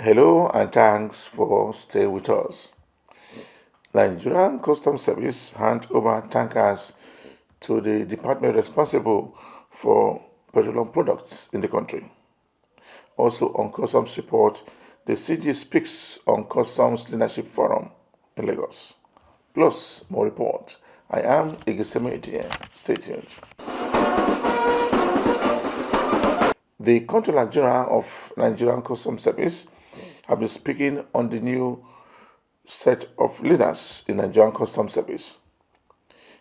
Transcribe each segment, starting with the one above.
Hello and thanks for staying with us. Nigerian Customs Service hand over tankers to the department responsible for petroleum products in the country. Also on Customs Report, the CG speaks on Customs Leadership Forum in Lagos. Plus, more report. I am Igiseme Etienne. Stay tuned. The Controller General of Nigerian Customs Service have been speaking on the new set of leaders in Nigerian Customs Service.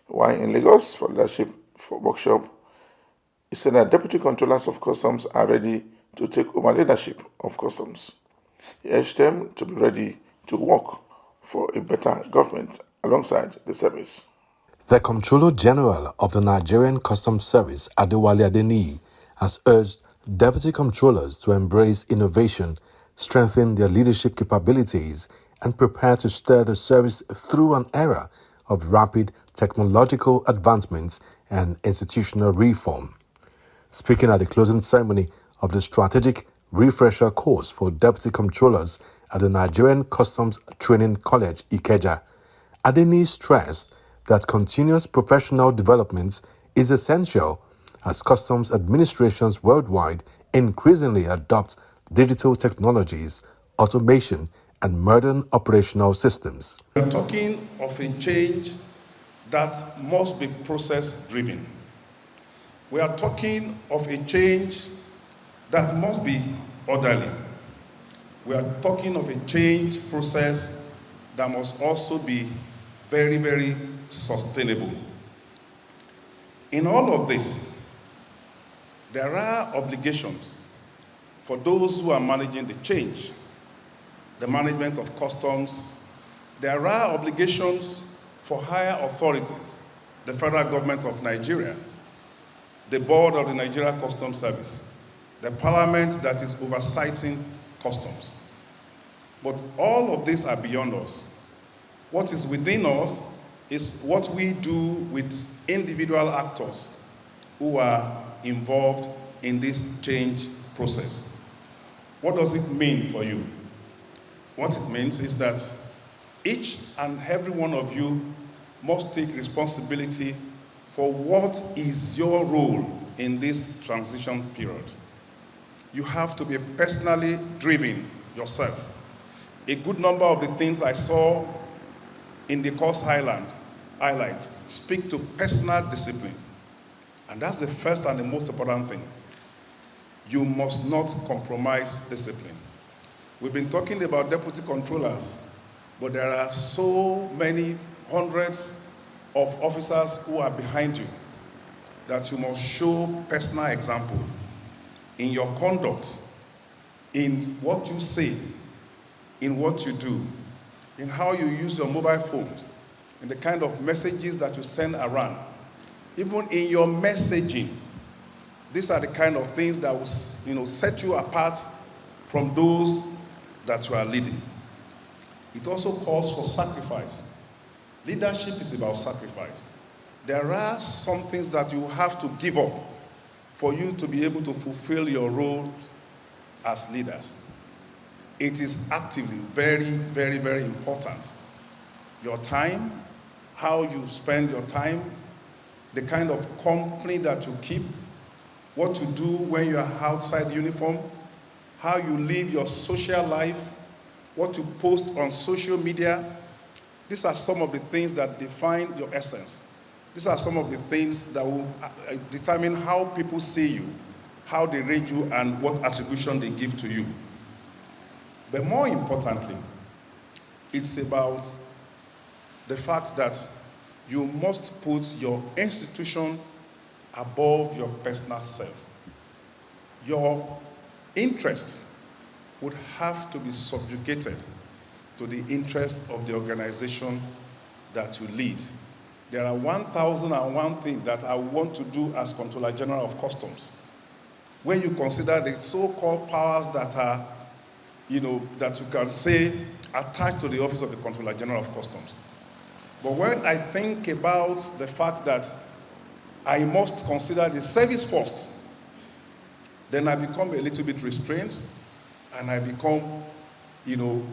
While in Lagos for leadership for workshop, he said that deputy controllers of customs are ready to take over leadership of customs. He urged them to be ready to work for a better government alongside the service. The Comptroller General of the Nigerian Customs Service, Adewale Adeniyi, has urged deputy controllers to embrace innovation, strengthen their leadership capabilities, and prepare to steer the service through an era of rapid technological advancements and institutional reform. Speaking at the closing ceremony of the Strategic Refresher course for deputy controllers at the Nigerian Customs Training College, Ikeja, Adeniyi stressed that continuous professional development is essential as customs administrations worldwide increasingly adopt digital technologies, automation, and modern operational systems. We are talking of a change that must be process-driven. We are talking of a change that must be orderly. We are talking of a change process that must also be very, very sustainable. In all of this, there are obligations for those who are managing the change, the management of customs. There are obligations for higher authorities, the federal government of Nigeria, the board of the Nigeria Customs Service, the parliament that is oversighting customs. But all of these are beyond us. What is within us is what we do with individual actors who are involved in this change process. What does it mean for you? What it means is that each and every one of you must take responsibility for what is your role in this transition period. You have to be personally driven yourself. A good number of the things I saw in the course highlights speak to personal discipline. And that's the first and the most important thing. You must not compromise discipline. We've been talking about deputy controllers, but there are so many hundreds of officers who are behind you that you must show personal example in your conduct, in what you say, in what you do, in how you use your mobile phone, in the kind of messages that you send around. Even in your messaging, these are the kind of things that will, set you apart from those that you are leading. It also calls for sacrifice. Leadership is about sacrifice. There are some things that you have to give up for you to be able to fulfill your role as leaders. It is actively very, very, very important. Your time, how you spend your time, the kind of company that you keep, what you do when you are outside uniform, how you live your social life, what you post on social media. These are some of the things that define your essence. These are some of the things that will determine how people see you, how they rate you, and what attribution they give to you. But more importantly, it's about the fact that you must put your institution above your personal self. Your interest would have to be subjugated to the interest of the organization that you lead. There are 1,001 things that I want to do as Comptroller General of Customs. When you consider the so-called powers that are, that you can say attached to the office of the Comptroller General of Customs. But when I think about the fact that I must consider the service first, then I become a little bit restrained and I become you know,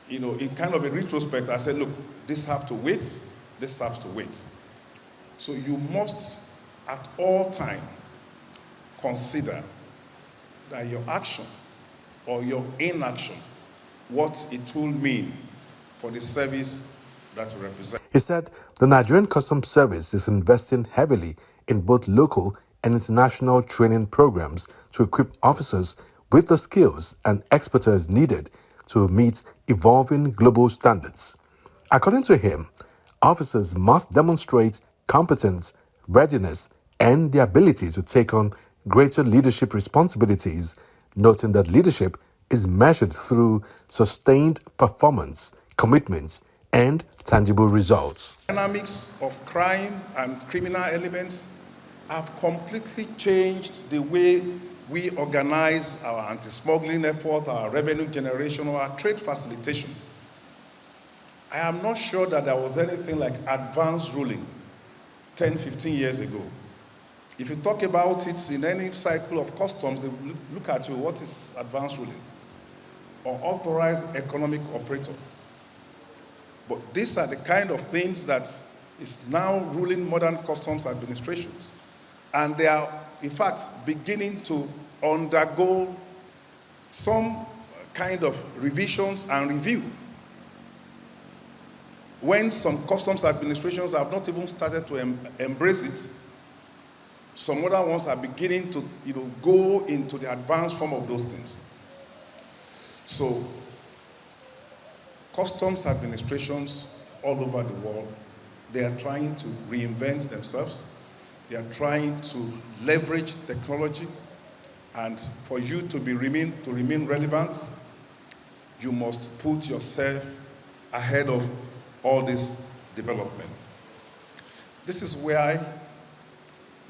in kind of a retrospect, I said, look, this has to wait, this has to wait. So you must, at all time, consider that your action or your inaction, what it will mean for the service that you represent. He said the Nigerian Customs Service is investing heavily in both local and international training programs to equip officers with the skills and expertise needed to meet evolving global standards. According to him, officers must demonstrate competence, readiness, and the ability to take on greater leadership responsibilities, noting that leadership is measured through sustained performance, commitment, and tangible results. Dynamics of crime and criminal elements have completely changed the way we organize our anti-smuggling effort, our revenue generation, or our trade facilitation. I am not sure that there was anything like advanced ruling 10, 15 years ago. If you talk about it in any cycle of customs, they look at you, what is advanced ruling? Or authorized economic operator. But these are the kind of things that is now ruling modern customs administrations. And they are, in fact, beginning to undergo some kind of revisions and review. When some customs administrations have not even started to embrace it, some other ones are beginning to go into the advanced form of those things. So, customs administrations all over the world, they are trying to reinvent themselves. They are trying to leverage technology. And for you to remain relevant, you must put yourself ahead of all this development. This is why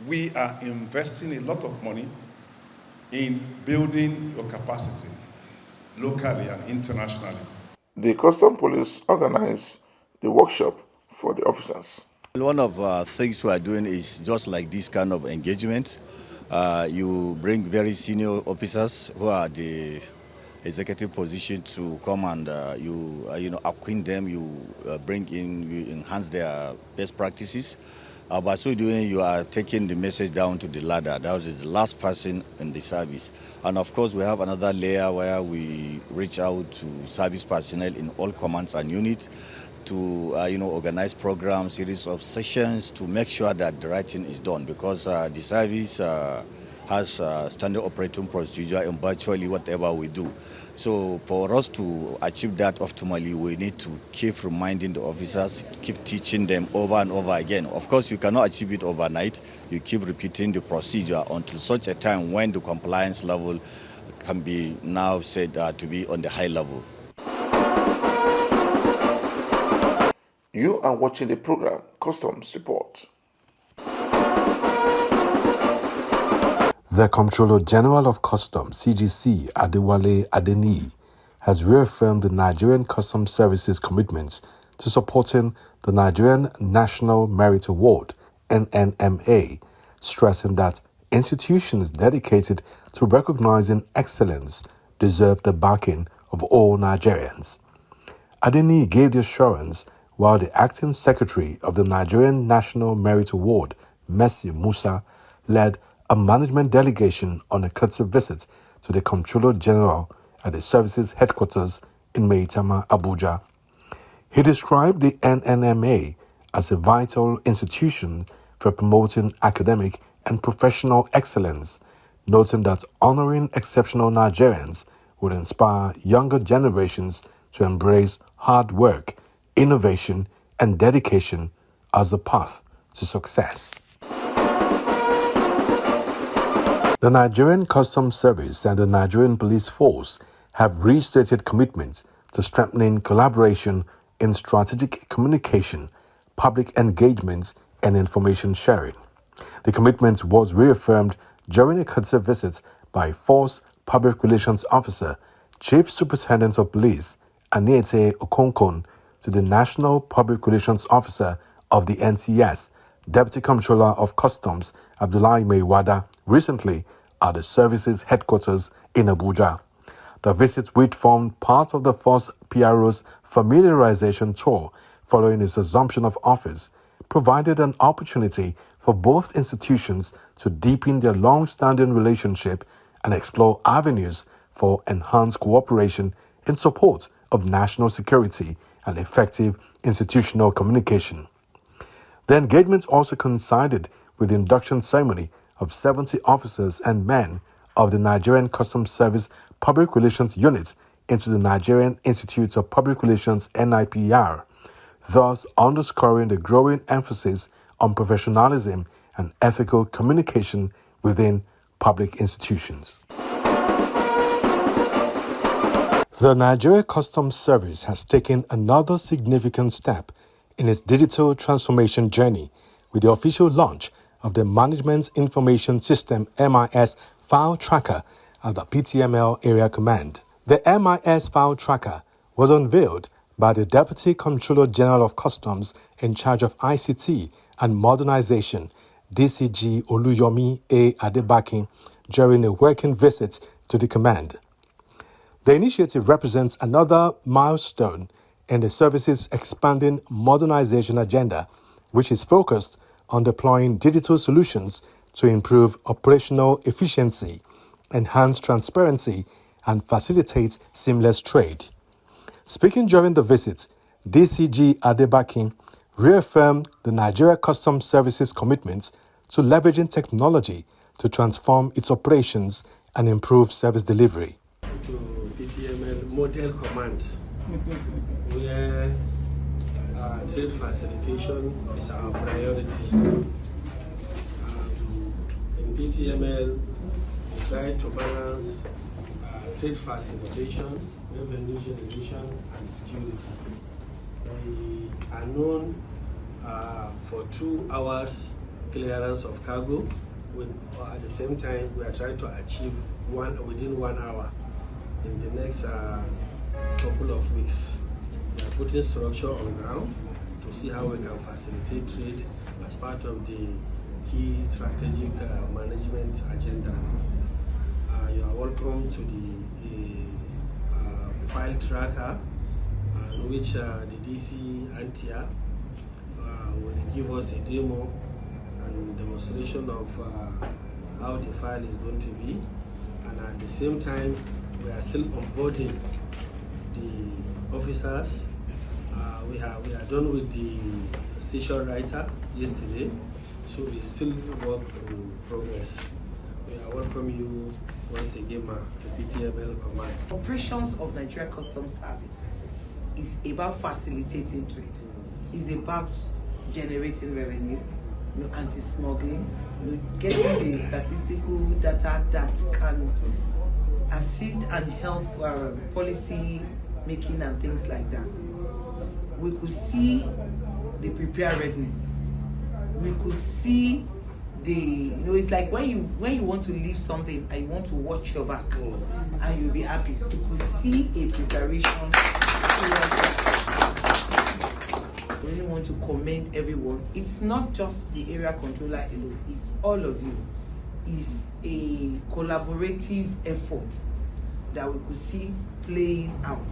we are investing a lot of money in building your capacity locally and internationally. The Custom Police organized the workshop for the officers. One of things we are doing is just like this kind of engagement. You bring very senior officers who are the executive position to come and you acquaint them, you bring in, you enhance their best practices. By so doing, you are taking the message down to the ladder. That is the last person in the service. And of course, we have another layer where we reach out to service personnel in all commands and units to organize programs, series of sessions to make sure that the right thing is done, because the service has standard operating procedure in virtually whatever we do. So for us to achieve that optimally, we need to keep reminding the officers, keep teaching them over and over again. Of course, you cannot achieve it overnight. You keep repeating the procedure until such a time when the compliance level can be now said to be on the high level. You are watching the program Customs Report. The Comptroller General of Customs, CGC, Adewale Adeniyi, has reaffirmed the Nigerian Customs Service's commitment to supporting the Nigerian National Merit Award, NNMA, stressing that institutions dedicated to recognizing excellence deserve the backing of all Nigerians. Adeniyi gave the assurance while the Acting Secretary of the Nigerian National Merit Award, Mercy Musa, led a management delegation on a courtesy visit to the Comptroller General at the service's headquarters in Maitama, Abuja. He described the NNMA as a vital institution for promoting academic and professional excellence, noting that honoring exceptional Nigerians would inspire younger generations to embrace hard work, innovation, and dedication as the path to success. The Nigerian Customs Service and the Nigerian Police Force have restated commitments to strengthening collaboration in strategic communication, public engagement, and information sharing. The commitment was reaffirmed during a courtesy visit by Force Public Relations Officer, Chief Superintendent of Police, Aniete Okonkon, to the National Public Relations Officer of the NCS, Deputy Comptroller of Customs, Abdullahi Maiwada, recently at the service's headquarters in Abuja. The visit, which formed part of the first PRO's familiarization tour following its assumption of office, provided an opportunity for both institutions to deepen their long-standing relationship and explore avenues for enhanced cooperation in support of national security and effective institutional communication. The engagement also coincided with the induction ceremony of 70 officers and men of the Nigerian Customs Service Public Relations Unit into the Nigerian Institute of Public Relations (NIPR), thus underscoring the growing emphasis on professionalism and ethical communication within public institutions. The Nigeria Customs Service has taken another significant step in its digital transformation journey with the official launch of the Management Information System MIS File Tracker at the PTML Area Command. The MIS File Tracker was unveiled by the Deputy Comptroller General of Customs in charge of ICT and Modernization, DCG Oluyomi A. Adebakin, during a working visit to the command. The initiative represents another milestone in the service's expanding modernization agenda, which is focused on deploying digital solutions to improve operational efficiency, enhance transparency, and facilitate seamless trade. Speaking during the visit, DCG Adebakin reaffirmed the Nigeria Customs Service's commitment to leveraging technology to transform its operations and improve service delivery. To PTML Model Command, where trade facilitation is our priority. In PTML, we try to balance trade facilitation, revenue generation, and security. We are known for 2 hours clearance of cargo. At the same time, we are trying to achieve within 1 hour in the next couple of weeks. We are putting structure on ground to see how we can facilitate trade as part of the key strategic management agenda. You are welcome to the file tracker, which the DC Antia will give us a demo and demonstration of how the file is going to be, and at the same time we are still onboarding the officers. We are done with the station writer yesterday, so we still work in progress. We are welcome you once again to PTML Command. Operations of Nigeria Customs Service is about facilitating trade. It's about generating revenue, anti-smuggling, getting the statistical data that can assist and help policy making and things like that. We could see the preparedness. We could see the, it's like when you want to leave something and you want to watch your back and you'll be happy. You could see a preparation. I really want to commend everyone. It's not just the area controller alone, it's all of you. It's a collaborative effort that we could see playing out.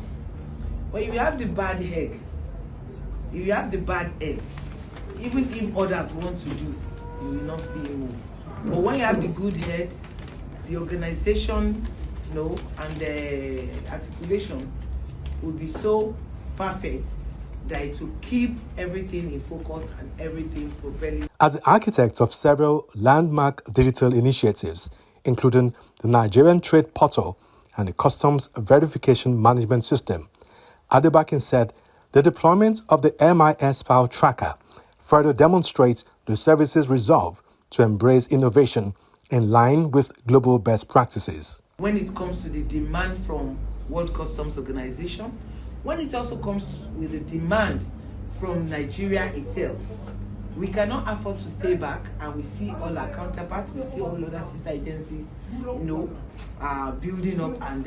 When you have the bad egg, if you have the bad head, even if others want to do, you will not see it move. But when you have the good head, the organization, and the articulation will be so perfect that it will keep everything in focus and everything propelling. As the architect of several landmark digital initiatives, including the Nigerian Trade Portal and the Customs Verification Management System, Adebakin said the deployment of the MIS File Tracker further demonstrates the service's resolve to embrace innovation in line with global best practices. When it comes to the demand from World Customs Organization, when it also comes with the demand from Nigeria itself, we cannot afford to stay back, and we see all our counterparts, we see all other sister agencies, building up and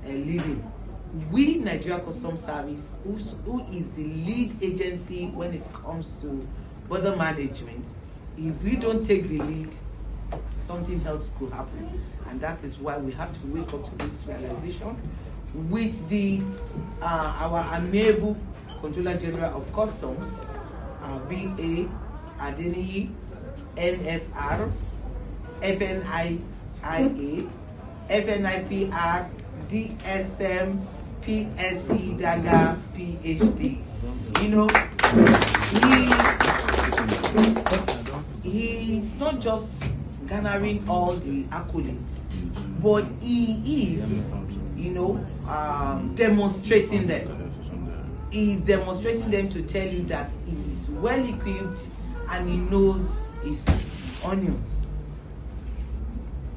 leading. We, Nigeria Customs Service, who is the lead agency when it comes to border management, if we don't take the lead, something else could happen. And that is why we have to wake up to this realization with the our amiable Controller General of Customs, B.A. Adeniyi, NFR, FNIIA, FNIPR, DSM, PSC, Daga, PhD. You know, he's not just garnering all the accolades, but he is, demonstrating them. He is demonstrating them to tell you that he is well equipped and he knows his onions.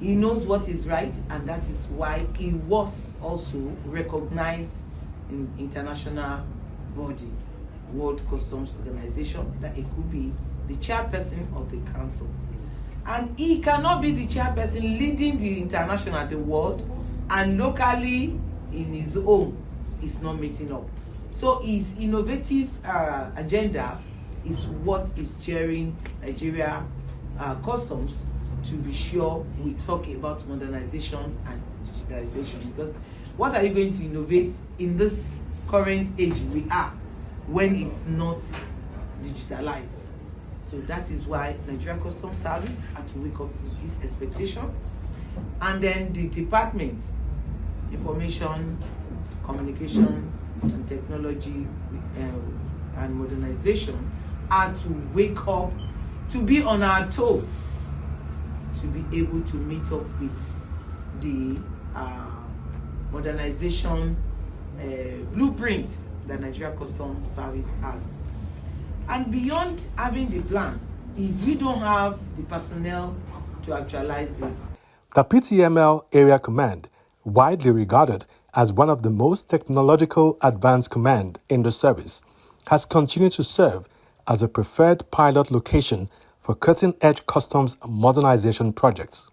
He knows what is right, and that is why he was also recognized in international body, World Customs Organization, that he could be the chairperson of the council. And he cannot be the chairperson leading the international, the world, and locally in his own is not meeting up. So his innovative agenda is what is cheering Nigeria customs to be sure we talk about modernization and digitalization. Because what are you going to innovate in this current age we are when it's not digitalized? So that is why Nigeria Customs Service had to wake up with this expectation. And then the department, Information, Communication and Technology and Modernization, had to wake up to be on our toes to be able to meet up with the modernization blueprint that Nigeria Customs Service has. And beyond having the plan, if we don't have the personnel to actualize this. The PTML Area Command, widely regarded as one of the most technological advanced command in the service, has continued to serve as a preferred pilot location for cutting-edge customs modernization projects.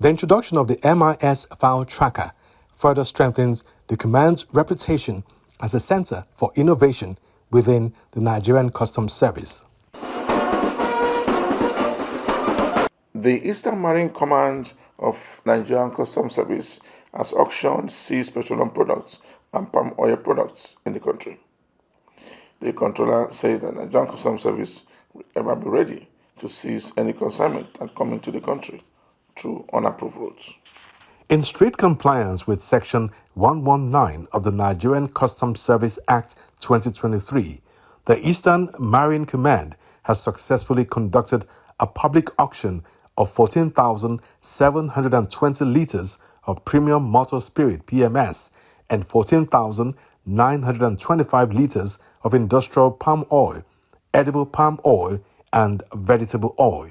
The introduction of the MIS File Tracker further strengthens the command's reputation as a center for innovation within the Nigerian Customs Service. The Eastern Marine Command of Nigerian Customs Service has auctioned seized petroleum products and palm oil products in the country. The controller said that Nigerian Customs Service will ever be ready to seize any consignment that come into the country through unapproved routes. In strict compliance with Section 119 of the Nigerian Customs Service Act 2023, the Eastern Marine Command has successfully conducted a public auction of 14,720 liters of premium motor spirit PMS and 14,925 liters of industrial palm oil, edible palm oil, and vegetable oil.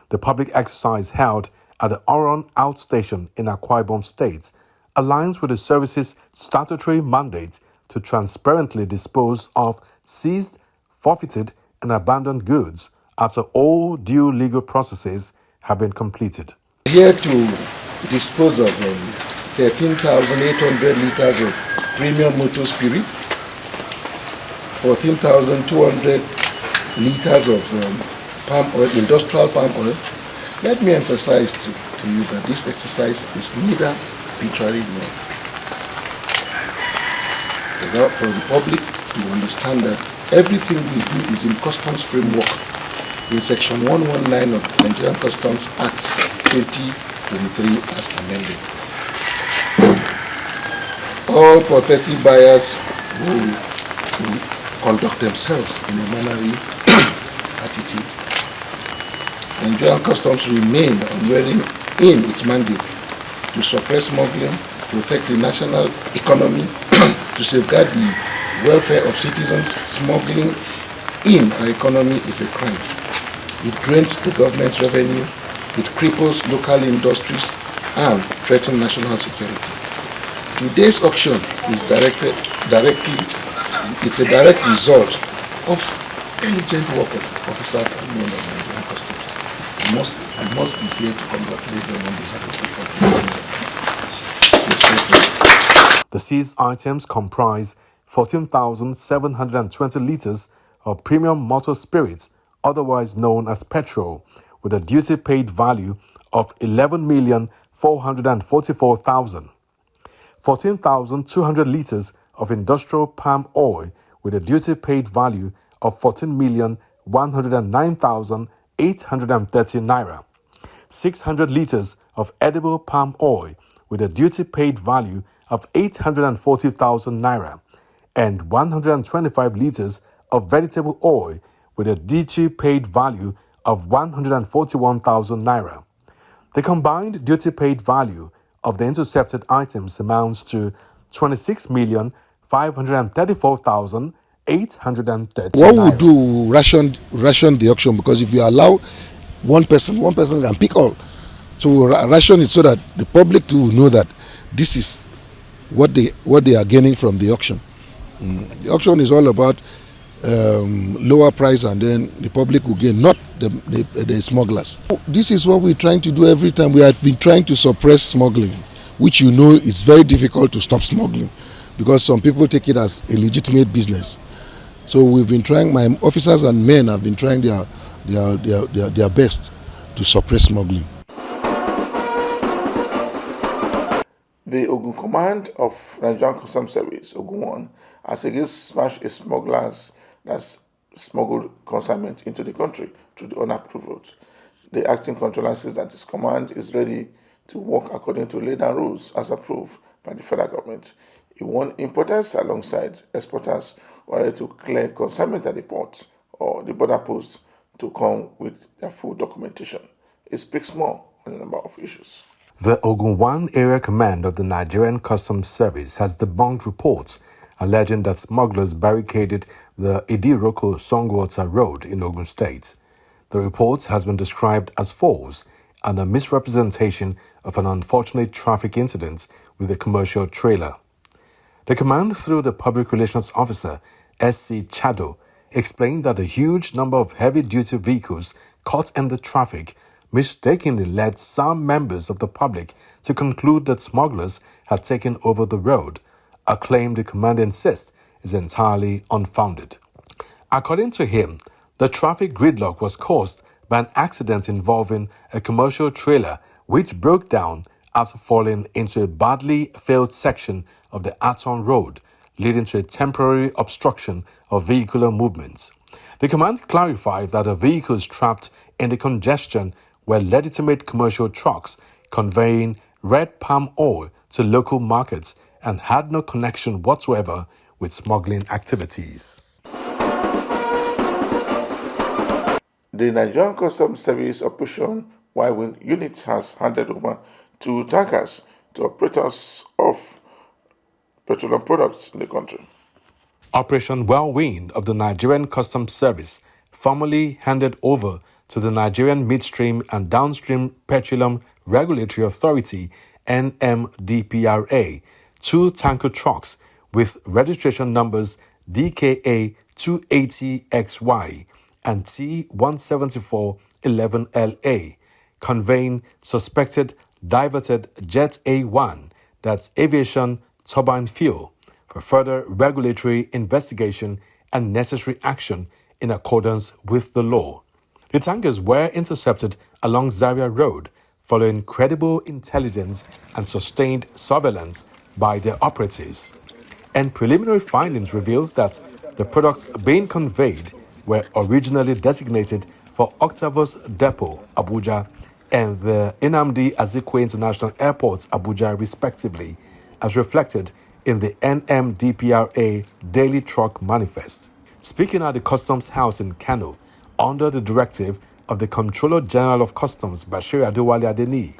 The public exercise held at the Oron Outstation in Akwa Ibom State aligns with the service's statutory mandate to transparently dispose of seized, forfeited, and abandoned goods after all due legal processes have been completed. Here to dispose of 13,800 liters of premium motor spirit, 14,200 liters of palm oil, industrial palm oil. Let me emphasize to you that this exercise is neither arbitrary nor. For the public to understand that everything we do is in customs framework in Section 119 of the Nigerian Customs Act 2023 as amended. All prophetic buyers will conduct themselves in a mannerly attitude. Nigerian Customs remain unwavering in its mandate to suppress smuggling, protect the national economy, to safeguard the welfare of citizens. Smuggling in our economy is a crime. It drains the government's revenue, it cripples local industries, and threatens national security. Today's auction is a direct result of diligent work of officers and men of Nigerian Customs. I must be here to congratulate them on behalf of the The seized items comprise 14,720 liters of premium motor spirits, otherwise known as petrol, with a duty paid value of 11,444,000. 14,200 litres of industrial palm oil with a duty paid value of 14,109,830 naira. 600 litres of edible palm oil with a duty paid value of 840,000 naira, and 125 litres of vegetable oil with a duty paid value of 141,000 naira. The combined duty paid value of the intercepted items amounts to 26,534,830 What naira. we do, ration the auction, because if you allow one person can pick all. So we ration it so that the public too know that this is what they are gaining from the auction. The auction is all about lower price, and then the public will gain, not the smugglers. This is what we're trying to do every time. We have been trying to suppress smuggling, which it's very difficult to stop smuggling because some people take it as a legitimate business. So we've been trying, my officers and men have been trying their best to suppress smuggling. The Ogun Command of Nigerian Customs Service, Ogun 1, has again smashed a smugglers that smuggled consignment into the country through the unapproved route. The acting controller says that his command is ready to work according to laid down rules as approved by the federal government. He warned importers alongside exporters who are ready to clear consignment at the port or the border post to come with their full documentation. It speaks more on a number of issues. The Ogun 1 Area Command of the Nigerian Customs Service has debunked reports alleging that smugglers barricaded the Idiroko-Songwater Road in Ogun State. The report has been described as false and a misrepresentation of an unfortunate traffic incident with a commercial trailer. The command, through the Public Relations Officer, S.C. Chado, explained that a huge number of heavy-duty vehicles caught in the traffic mistakenly led some members of the public to conclude that smugglers had taken over the road, a claim the command insists is entirely unfounded. According to him, the traffic gridlock was caused by an accident involving a commercial trailer which broke down after falling into a badly filled section of the Aton Road, leading to a temporary obstruction of vehicular movements. The command clarified that the vehicles trapped in the congestion were legitimate commercial trucks conveying red palm oil to local markets and had no connection whatsoever with smuggling activities. The Nigerian Customs Service Operation Whirlwind Unit has handed over 2 tankers to operators of petroleum products in the country. Operation Whirlwind of the Nigerian Customs Service formally handed over to the Nigerian Midstream and Downstream Petroleum Regulatory Authority NMDPRA 2 tanker trucks with registration numbers DKA 280XY and T17411LA, conveying suspected diverted Jet A1, that's aviation turbine fuel, for further regulatory investigation and necessary action in accordance with the law. The tankers were intercepted along Zaria Road following credible intelligence and sustained surveillance by their operatives. And preliminary findings revealed that the products being conveyed were originally designated for Octavus Depot, Abuja, and the Nnamdi Azikiwe International Airport, Abuja, respectively, as reflected in the NMDPRA Daily Truck Manifest. Speaking at the Customs House in Kano, under the directive of the Comptroller General of Customs, Bashir Adewale Adeniyi,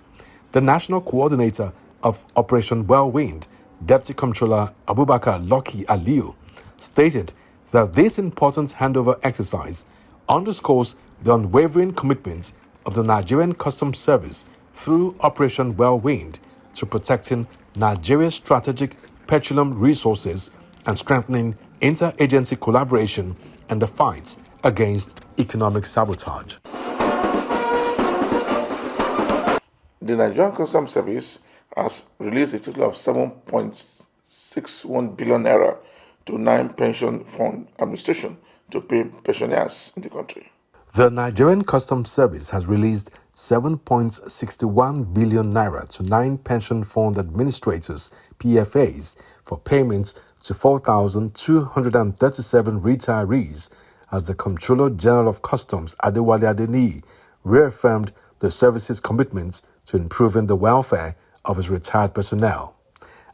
the National Coordinator of Operation Whirlwind, Deputy Comptroller Abubakar Lucky Aliyu, stated that this important handover exercise underscores the unwavering commitment of the Nigerian Customs Service through Operation Whirlwind to protecting Nigeria's strategic petroleum resources and strengthening interagency collaboration and the fight against economic sabotage. The Nigerian Customs Service has released a total of 7.61 billion naira to 9 pension fund administration to pay pensioners in the country. The Nigerian Customs Service has released 7.61 billion naira to 9 pension fund administrators, PFAs, for payments to 4,237 retirees as the Comptroller General of Customs, Adewale Adeniyi, reaffirmed the service's commitment to improving the welfare of its retired personnel.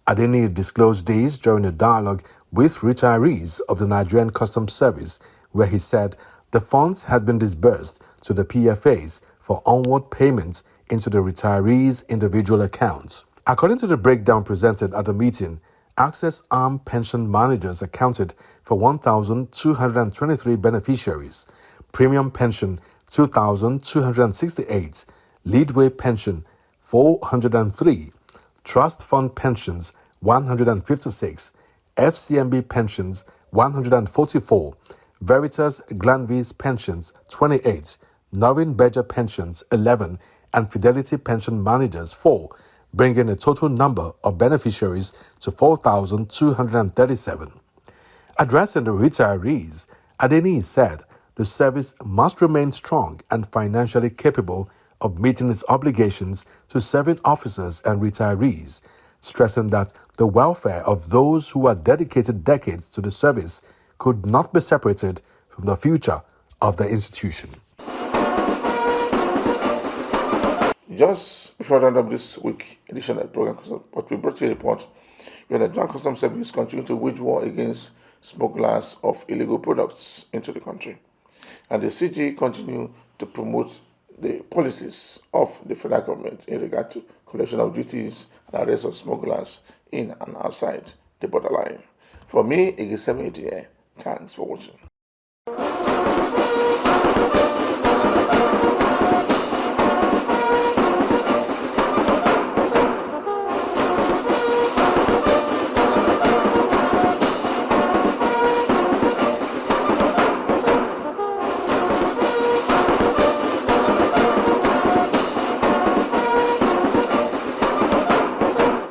Adeniyi disclosed these during a dialogue with retirees of the Nigerian Customs Service, where he said the funds had been disbursed to the PFAs for onward payments into the retirees' individual accounts. According to the breakdown presented at the meeting, Access Arm pension managers accounted for 1,223 beneficiaries, Premium Pension 2,268, Leadway Pension 403, Trust Fund Pensions 156, FCMB Pensions 144, Veritas Glanvis Pensions 28, Norrin Berger Pensions 11, and Fidelity Pension Managers 4, bringing a total number of beneficiaries to 4,237. Addressing the retirees, Adeniyi said the service must remain strong and financially capable of meeting its obligations to serving officers and retirees, stressing that the welfare of those who had dedicated decades to the service could not be separated from the future of the institution. Just before I round up this week edition of the program, what we brought you a report where the Nigerian Customs Service continue to wage war against smugglers of illegal products into the country. And the CG continue to promote the policies of the federal government in regard to collection of duties and arrest of smugglers in and outside the borderline. For me, Igisemi Edie, thanks for watching.